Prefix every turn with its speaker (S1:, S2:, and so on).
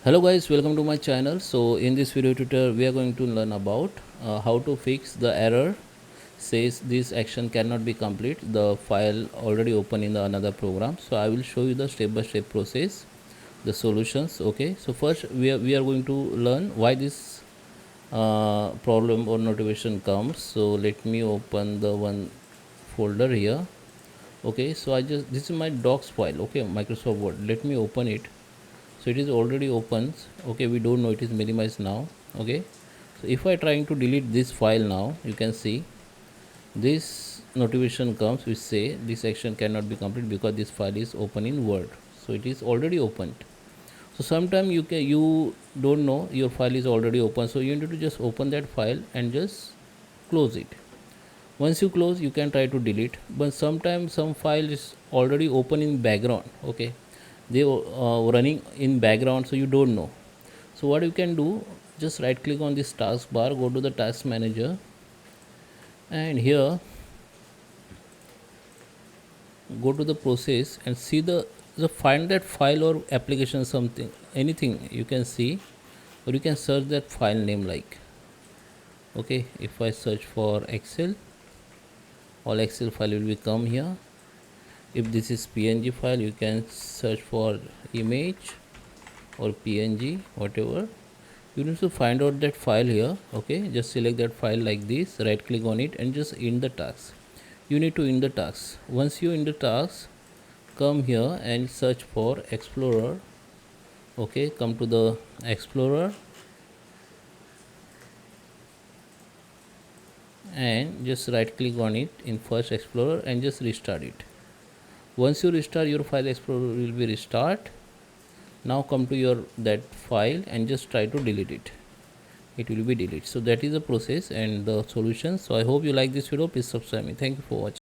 S1: Hello guys, welcome to my channel. So in this video tutorial we are going to learn about how to fix the error says this action cannot be complete, the file already open in the another program. So I will show you the step by step process, the solutions. Okay, so first we are going to learn why this problem or notification comes. So let me open the one folder here. Okay, so this is my docs file. Okay, Microsoft Word. Let me open it. So it is already opens. Okay, we don't know, it is minimized now. Okay, so if I trying to delete this file now, you can see this notification comes which say this action cannot be complete because this file is open in Word. So it is already opened. So sometime you don't know your file is already open, so you need to just open that file and just close it. Once you close, you can try to delete, but sometimes some file is already open in background. Okay, they running in background, so you don't know. So what you can do, just right click on this taskbar, go to the task manager, and here go to the process and see the find that file or application, something, anything you can see, or you can search that file name like. Okay, if I search for Excel, all Excel file will become here. If this is PNG file, you can search for image or PNG, whatever. You need to find out that file here. Okay, just select that file like this, right click on it and just end the task. You need to end the task. Once you end the task, come here and search for Explorer. Okay, come to the Explorer and just right click on it in first Explorer and just restart it. Once you restart, your file Explorer will be restart. Now come to your that file and just try to delete it. It will be deleted. So that is the process and the solution. So I hope you like this video. Please subscribe me. Thank you for watching.